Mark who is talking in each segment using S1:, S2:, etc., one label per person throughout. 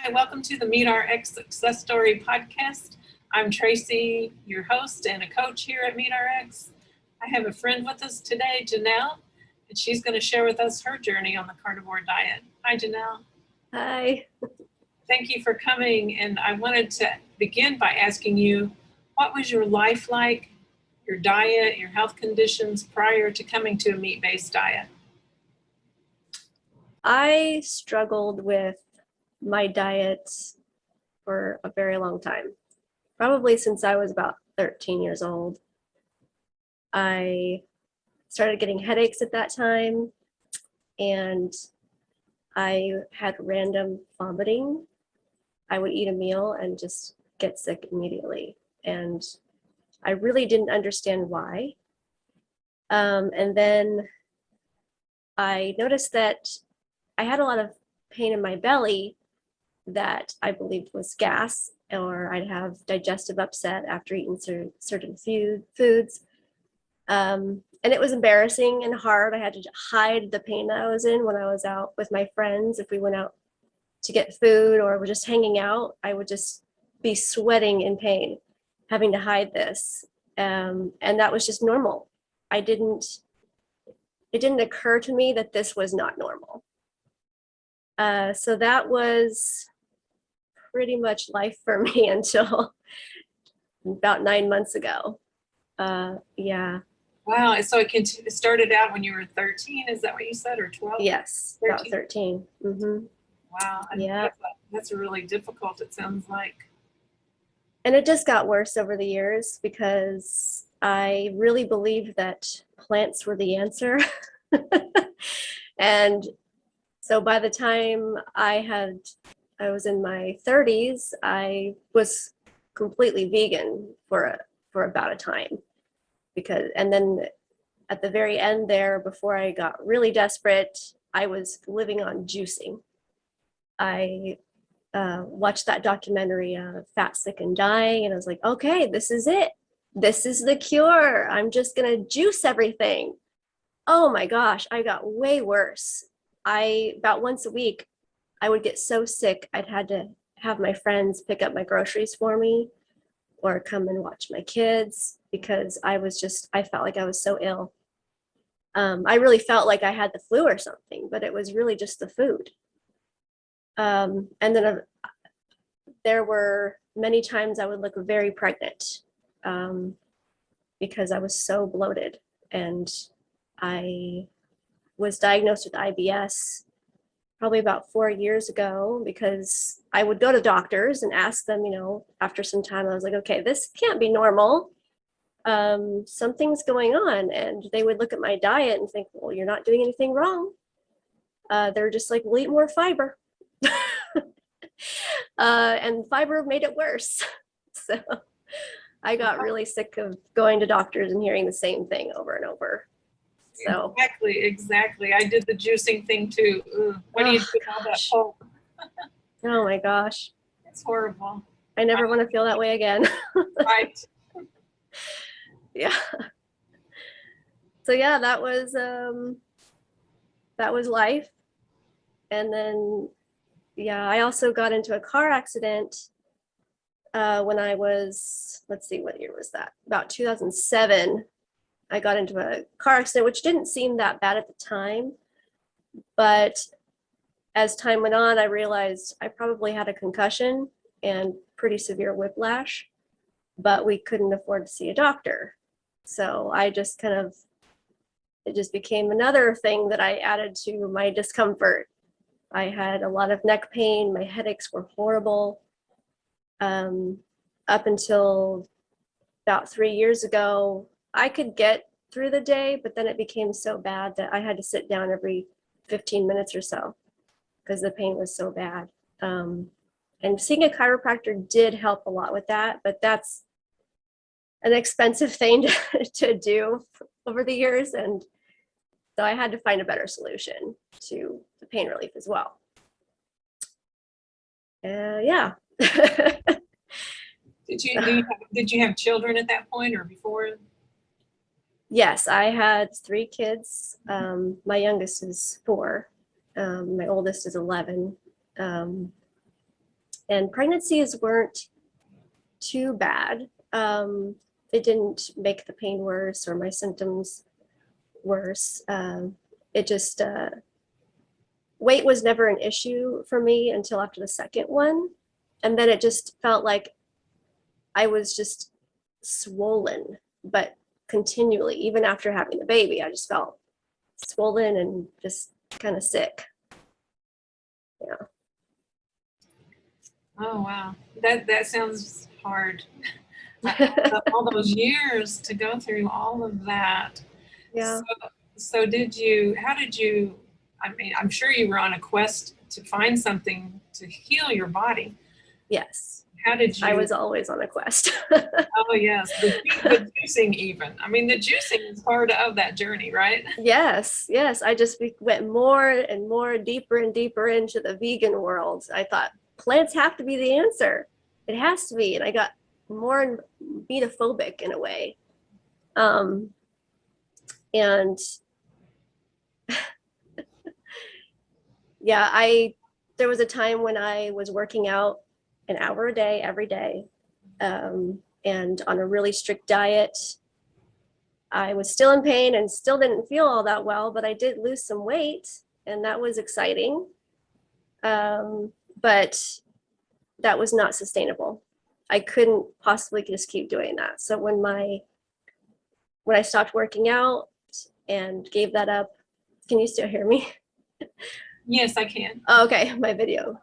S1: Hi, welcome to the Meet RX Success Story podcast. I'm Tracy, your host and a coach here at Meet RX. I have a friend with us today, Jenell, and she's going to share with us her journey on the carnivore diet. Hi, Jenell.
S2: Hi.
S1: Thank you for coming, and I wanted to begin by asking you, what was your life like, your diet, your health conditions prior to coming to a meat-based diet?
S2: I struggled with my diet for a very long time, probably since I was about 13 years old. I started getting headaches at that time, and I had random vomiting. I would eat a meal and just get sick immediately, and I really didn't understand why. And then I noticed that I had a lot of pain in my belly that I believed was gas, or I'd have digestive upset after eating certain foods. And it was embarrassing and hard. I had to hide the pain that I was in when I was out with my friends. If we went out to get food or were just hanging out, I would just be sweating in pain, having to hide this. And that was just normal. It didn't occur to me that this was not normal. So that was pretty much life for me until about 9 months ago. Yeah.
S1: Wow, so it started out when you were 13, is that what you said, or 12?
S2: Yes, 13? About 13. Mm-hmm.
S1: Wow,
S2: yeah.
S1: That's really difficult, it sounds like.
S2: And it just got worse over the years because I really believed that plants were the answer. And so by the time I was in my 30s, I was completely vegan for about a time, and then at the very end there, before I got really desperate, I was living on juicing. I watched that documentary, Fat, Sick, and Dying, and I was like, okay, this is it. This is the cure. I'm just gonna juice everything. Oh my gosh, I got way worse. About once a week, I would get so sick, I'd had to have my friends pick up my groceries for me or come and watch my kids because I felt like I was so ill. I really felt like I had the flu or something, but it was really just the food. And then there were many times I would look very pregnant because I was so bloated, and I was diagnosed with IBS probably about 4 years ago because I would go to doctors and ask them, after some time, I was like, okay, this can't be normal. Something's going on. And they would look at my diet and think, well, you're not doing anything wrong. They're just like, we'll eat more fiber. And fiber made it worse. So I got really sick of going to doctors and hearing the same thing over and over. So
S1: Exactly. I did the juicing thing too. What do you do with all that pulp?
S2: Oh my gosh.
S1: It's horrible.
S2: I never want to feel that way again.
S1: Right.
S2: Yeah. So yeah, that was life. And then, yeah, I also got into a car accident when I was, let's see, what year was that? About 2007. I got into a car accident, which didn't seem that bad at the time. But as time went on, I realized I probably had a concussion and pretty severe whiplash, but we couldn't afford to see a doctor. So it just became another thing that I added to my discomfort. I had a lot of neck pain. My headaches were horrible. Up until about 3 years ago, I could get through the day, but then it became so bad that I had to sit down every 15 minutes or so because the pain was so bad. And seeing a chiropractor did help a lot with that, but that's an expensive thing to do over the years. And so I had to find a better solution to the pain relief as well. Yeah.
S1: Did you have children at that point or before?
S2: Yes, I had 3 kids. My youngest is 4. My oldest is 11. And pregnancies weren't too bad. It didn't make the pain worse or my symptoms worse. It just, weight was never an issue for me until after the second one. And then it just felt like I was just swollen, but continually, even after having the baby, I just felt swollen and just kind of sick. Yeah.
S1: Oh, wow. That sounds hard. All those years to go through all of that.
S2: Yeah.
S1: So how did you, I mean, I'm sure you were on a quest to find something to heal your body.
S2: Yes.
S1: How did you?
S2: I was always on a quest.
S1: Oh, yes. The juicing even. I mean, the juicing is part of that journey, right?
S2: Yes. I just went more and more deeper and deeper into the vegan world. I thought plants have to be the answer. It has to be. And I got more metaphobic in a way. And yeah, there was a time when I was working out an hour a day, every day, and on a really strict diet. I was still in pain and still didn't feel all that well, but I did lose some weight, and that was exciting. But that was not sustainable. I couldn't possibly just keep doing that. So when I stopped working out and gave that up, can you still hear me?
S1: Yes, I can.
S2: Oh, okay, my video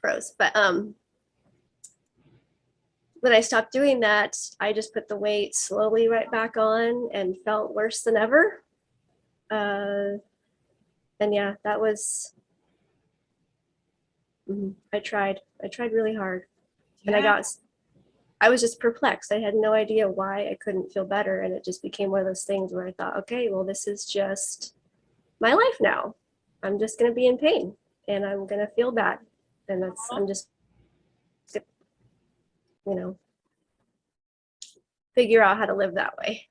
S2: froze. But when I stopped doing that, I just put the weight slowly right back on and felt worse than ever. And yeah, that was, I tried really hard. And
S1: Yeah.
S2: I was just perplexed. I had no idea why I couldn't feel better. And it just became one of those things where I thought, okay, well, this is just my life now. I'm just going to be in pain and I'm going to feel bad. And I'm just, figure out how to live that way.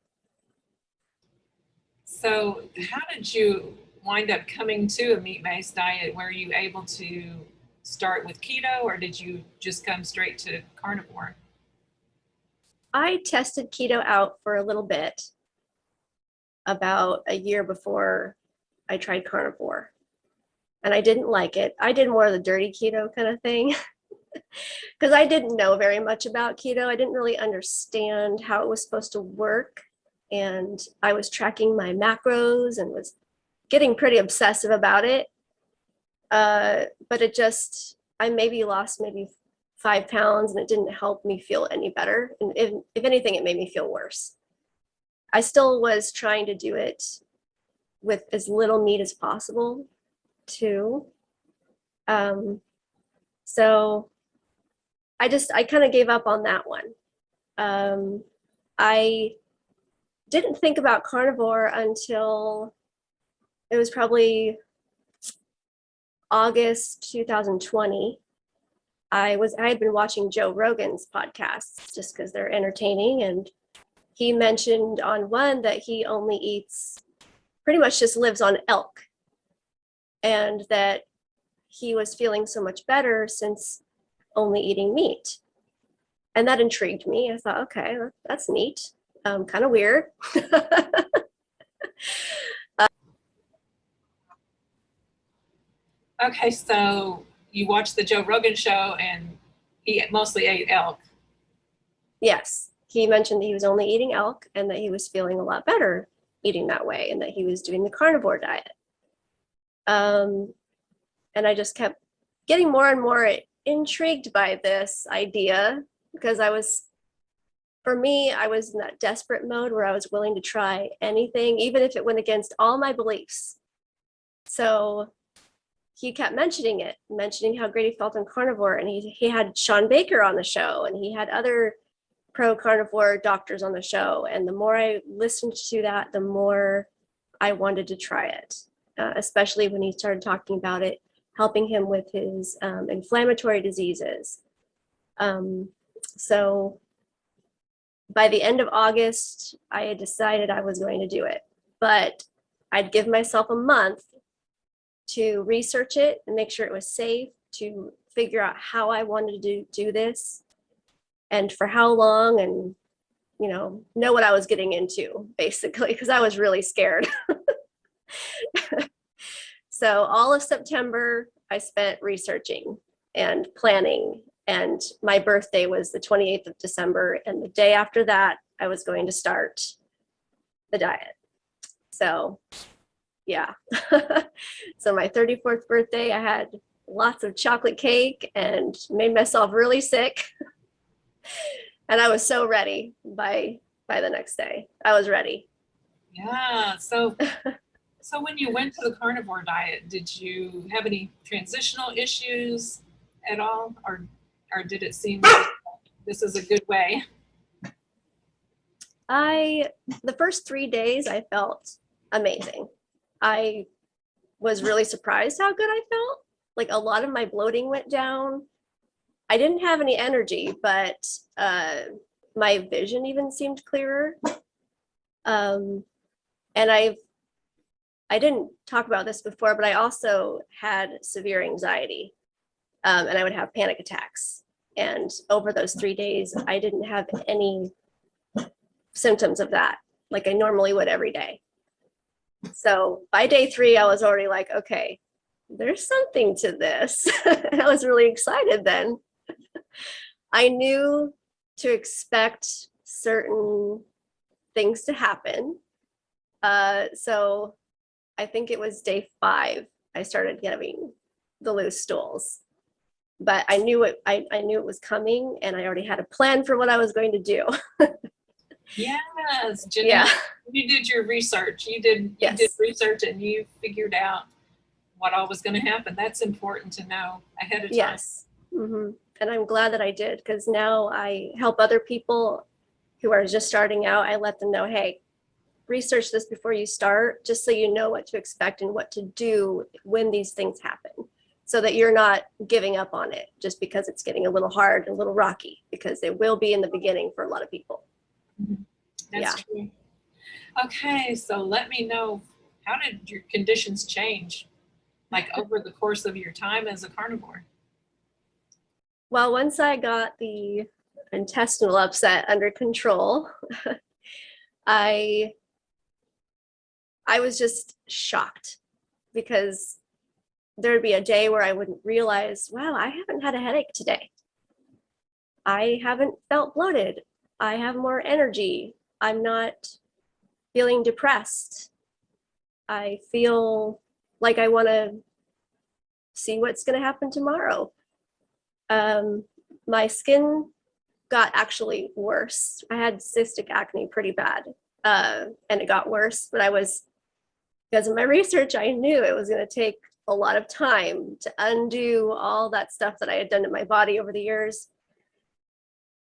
S1: So how did you wind up coming to a meat-based diet? Were you able to start with keto, or did you just come straight to carnivore?
S2: I tested keto out for a little bit, about a year before I tried carnivore. And I didn't like it. I did more of the dirty keto kind of thing because I didn't know very much about keto. I didn't really understand how it was supposed to work. And I was tracking my macros and was getting pretty obsessive about it. But I maybe lost 5 pounds, and it didn't help me feel any better. And if anything, it made me feel worse. I still was trying to do it with as little meat as possible too. So I kind of gave up on that one. I didn't think about carnivore until it was probably August 2020. I had been watching Joe Rogan's podcasts just because they're entertaining, and he mentioned on one that he only pretty much just lives on elk, and that he was feeling so much better since only eating meat. And that intrigued me. I thought, okay, that's neat. Kind of weird.
S1: Okay, so you watched the Joe Rogan show and he mostly ate elk.
S2: Yes, he mentioned that he was only eating elk and that he was feeling a lot better eating that way, and that he was doing the carnivore diet. And I just kept getting more and more intrigued by this idea because for me, I was in that desperate mode where I was willing to try anything, even if it went against all my beliefs. So he kept mentioning how great he felt on carnivore. And he had ShawnBaker on the show, and he had other pro-carnivore doctors on the show. And the more I listened to that, the more I wanted to try it, especially when he started talking about it helping him with his inflammatory diseases. So by the end of August, I had decided I was going to do it, but I'd give myself a month to research it and make sure it was safe, to figure out how I wanted to do this and for how long, and know what I was getting into, basically, because I was really scared. So all of September I spent researching and planning, and my birthday was the 28th of December, and the day after that I was going to start the diet. So yeah. So my 34th birthday, I had lots of chocolate cake and made myself really sick. And I was so ready by the next day. I was ready.
S1: Yeah. So when you went to the carnivore diet, did you have any transitional issues at all, or did it seem like this is a good way?
S2: The first 3 days I felt amazing. I was really surprised how good I felt. Like, a lot of my bloating went down. I didn't have any energy, but my vision even seemed clearer. And I didn't talk about this before, but I also had severe anxiety, and I would have panic attacks. And over those 3 days, I didn't have any symptoms of that, like I normally would every day. So by day 3, I was already like, okay, there's something to this. And I was really excited then. I knew to expect certain things to happen. So I think it was day 5, I started getting the loose stools. But I knew it was coming, and I already had a plan for what I was going to do.
S1: Yes, Jenell,
S2: Yeah.
S1: You did your research. You did research, and you figured out what all was going to happen. That's important to know ahead of time.
S2: Yes. Mm-hmm. And I'm glad that I did, because now I help other people who are just starting out. I let them know, hey, research this before you start, just so you know what to expect and what to do when these things happen, so that you're not giving up on it just because it's getting a little hard, a little rocky, because it will be in the beginning for a lot of people.
S1: Mm-hmm. That's true. Okay, so let me know, how did your conditions change, like over the course of your time as a carnivore?
S2: Well, once I got the intestinal upset under control, I was just shocked, because there'd be a day where I wouldn't realize, wow, I haven't had a headache today. I haven't felt bloated. I have more energy. I'm not feeling depressed. I feel like I want to see what's going to happen tomorrow. My skin got actually worse. I had cystic acne pretty bad, and it got worse, but because of my research, I knew it was going to take a lot of time to undo all that stuff that I had done to my body over the years.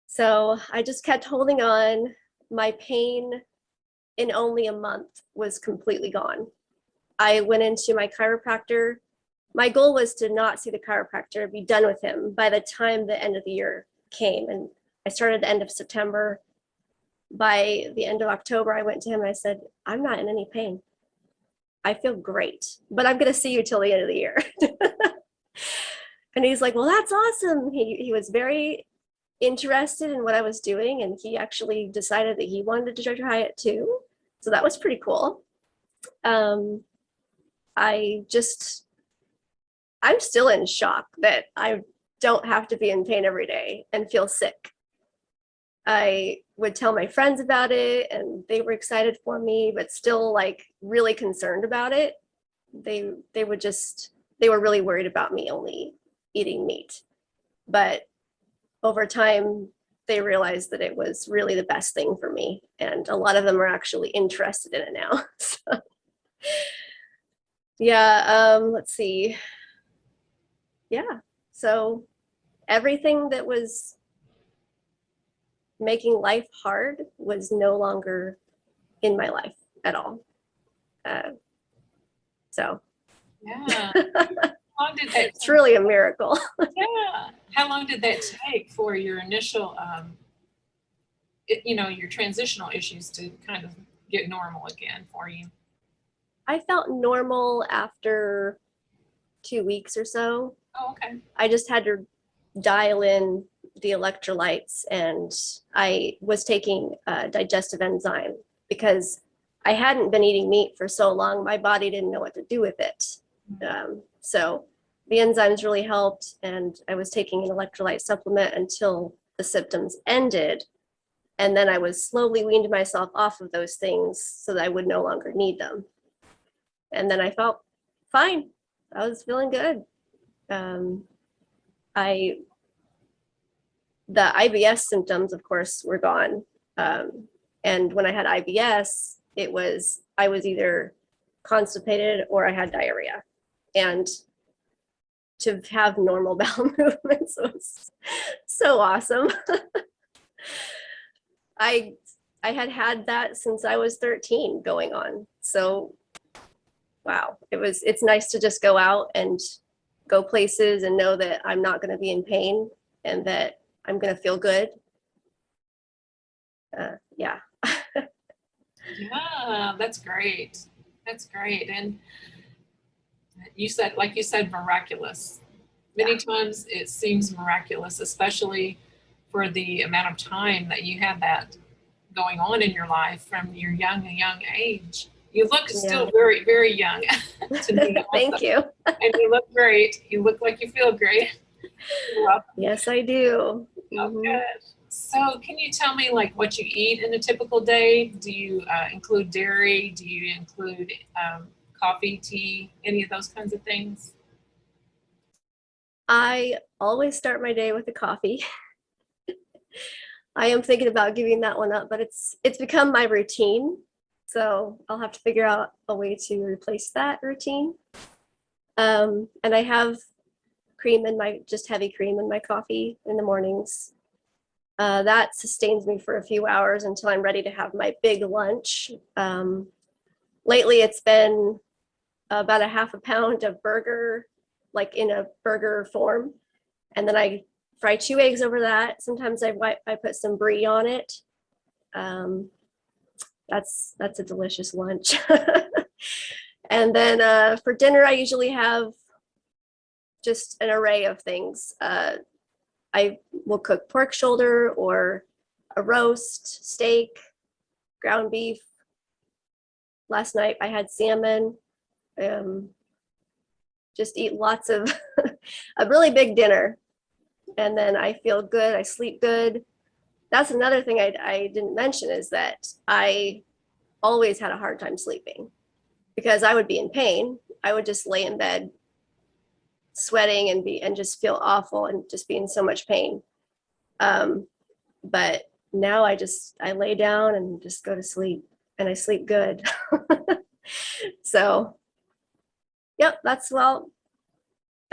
S2: So I just kept holding on. My pain in only a month was completely gone. I went into my chiropractor. My goal was to not see the chiropractor, be done with him by the time the end of the year came. And I started at the end of September. By the end of October, I went to him and I said, I'm not in any pain. I feel great, but I'm going to see you till the end of the year. And he's like, well, that's awesome. He was very interested in what I was doing, and he actually decided that he wanted to try it too. So that was pretty cool. I'm still in shock that I don't have to be in pain every day and feel sick. I would tell my friends about it, and they were excited for me, but still like really concerned about it. They were really worried about me only eating meat. But over time, they realized that it was really the best thing for me. And a lot of them are actually interested in it now. So, yeah, let's see. Yeah, so everything that was making life hard was no longer in my life at all. So
S1: Yeah. How long did that
S2: it's really a miracle.
S1: Yeah. How long did that take for your initial, your transitional issues to kind of get normal again for you?
S2: I felt normal after 2 weeks or so.
S1: Oh, okay.
S2: I just had to dial in the electrolytes, and I was taking a digestive enzyme because I hadn't been eating meat for so long. My body didn't know what to do with it. So the enzymes really helped, and I was taking an electrolyte supplement until the symptoms ended. And then I was slowly weaned myself off of those things so that I would no longer need them. And then I felt fine. I was feeling good. The IBS symptoms, of course, were gone. And when I had IBS, I was either constipated or I had diarrhea. And to have normal bowel movements was so awesome. I had that since I was 13 going on. So wow, it's nice to just go out and go places and know that I'm not going to be in pain and that I'm going to feel good. Yeah.
S1: Yeah, that's great. That's great. And like you said, miraculous. Many times it seems miraculous, especially for the amount of time that you had that going on in your life from your young age. You look still very, very young to me.
S2: Thank you.
S1: And you look great. You look like you feel great.
S2: Yes, I do.
S1: Oh, good. So can you tell me like what you eat in a typical day? Do you include dairy? Do you include coffee, tea, any of those kinds of things?
S2: I always start my day with a coffee. I am thinking about giving that one up, but it's become my routine. So I'll have to figure out a way to replace that routine. And I have cream in just heavy cream in my coffee in the mornings. That sustains me for a few hours until I'm ready to have my big lunch. Lately, it's been about a half a pound of burger, like in a burger form. And then I fry 2 eggs over that. Sometimes I put some brie on it. That's a delicious lunch. And then for dinner, I usually have just an array of things. I will cook pork shoulder or a roast, steak, ground beef. Last night I had salmon. Just eat lots of a really big dinner. And then I feel good. I sleep good. That's another thing I didn't mention is that I always had a hard time sleeping because I would be in pain. I would just lay in bed sweating and just feel awful and just be in so much pain. But now I lay down and just go to sleep and I sleep good. So, yep,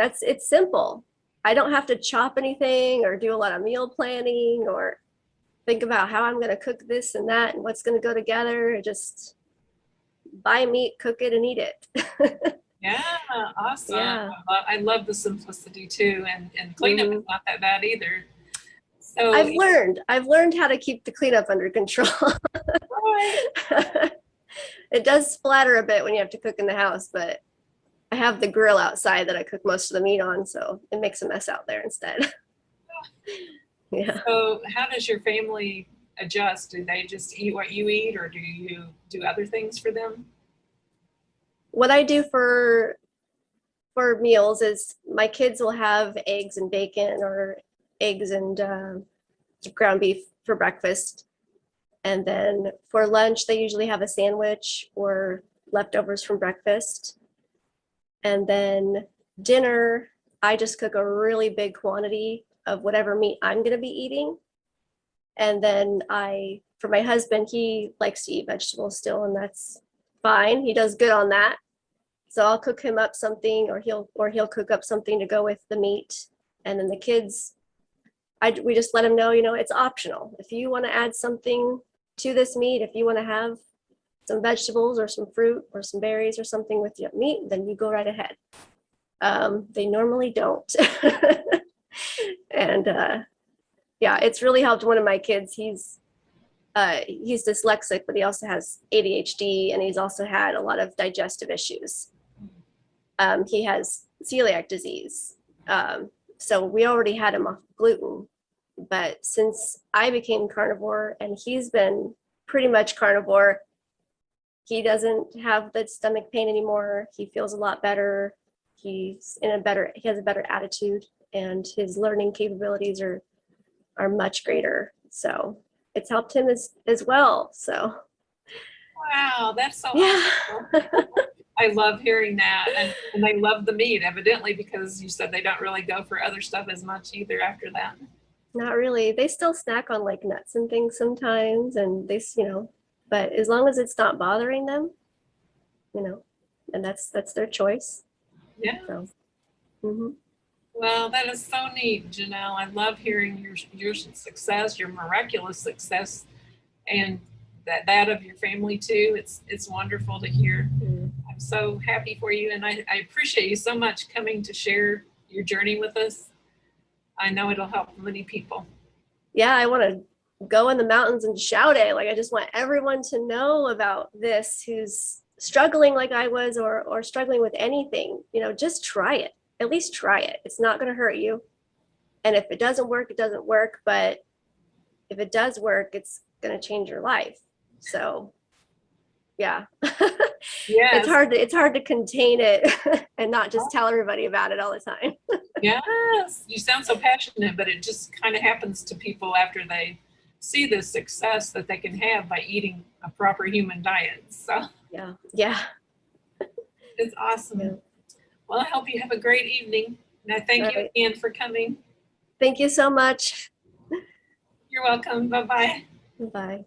S2: it's simple. I don't have to chop anything or do a lot of meal planning or think about how I'm going to cook this and that and what's going to go together. Just buy meat, cook it, and eat it.
S1: Yeah, awesome.
S2: Yeah.
S1: I love the simplicity too, and cleanup is not that bad either. So
S2: I've learned how to keep the cleanup under control.
S1: Right.
S2: It does splatter a bit when you have to cook in the house, but I have the grill outside that I cook most of the meat on, so it makes a mess out there instead. Yeah.
S1: So how does your family adjust? Do they just eat what you eat, or do you do other things for them?
S2: What I do for meals is my kids will have eggs and bacon or eggs and ground beef for breakfast. And then for lunch, they usually have a sandwich or leftovers from breakfast. And then dinner, I just cook a really big quantity of whatever meat I'm going to be eating. And then for my husband, he likes to eat vegetables still, and that's fine. He does good on that. So I'll cook him up something, or he'll cook up something to go with the meat. And then the kids, we just let them know, it's optional. If you want to add something to this meat, if you want to have some vegetables or some fruit or some berries or something with your meat, then you go right ahead. They normally don't. And yeah, it's really helped one of my kids. He's dyslexic, but he also has ADHD, and he's also had a lot of digestive issues. He has celiac disease. So we already had him off gluten. But since I became carnivore and he's been pretty much carnivore, he doesn't have the stomach pain anymore. He feels a lot better. He has a better attitude, and his learning capabilities are much greater. So it's helped him as well. So
S1: Wow, that's so
S2: yeah.
S1: awesome. I love hearing that. And they love the meat, evidently, because you said they don't really go for other stuff as much either after that.
S2: Not really. They still snack on like nuts and things sometimes, and but as long as it's not bothering them, and that's their choice.
S1: Yeah.
S2: So, mhm.
S1: Well, that is so neat, Jenell. I love hearing your success, your miraculous success, and that of your family too. It's wonderful to hear. I'm so happy for you, and I appreciate you so much coming to share your journey with us. I know it'll help many people.
S2: Yeah, I want to go in the mountains and shout it. Like I just want everyone to know about this who's struggling like I was, or struggling with anything. Just try it. At least try it. It's not going to hurt you. And if it doesn't work, it doesn't work. But if it does work, it's going to change your life. So yeah.
S1: Yes.
S2: It's hard to contain it and not just tell everybody about it all the time.
S1: Yes, you sound so passionate, but it just kind of happens to people after they see the success that they can have by eating a proper human diet. So
S2: Yeah.
S1: it's awesome.
S2: Yeah.
S1: Well, I hope you have a great evening, and I thank you again for coming.
S2: Thank you so much.
S1: You're welcome. Bye-bye.
S2: Bye.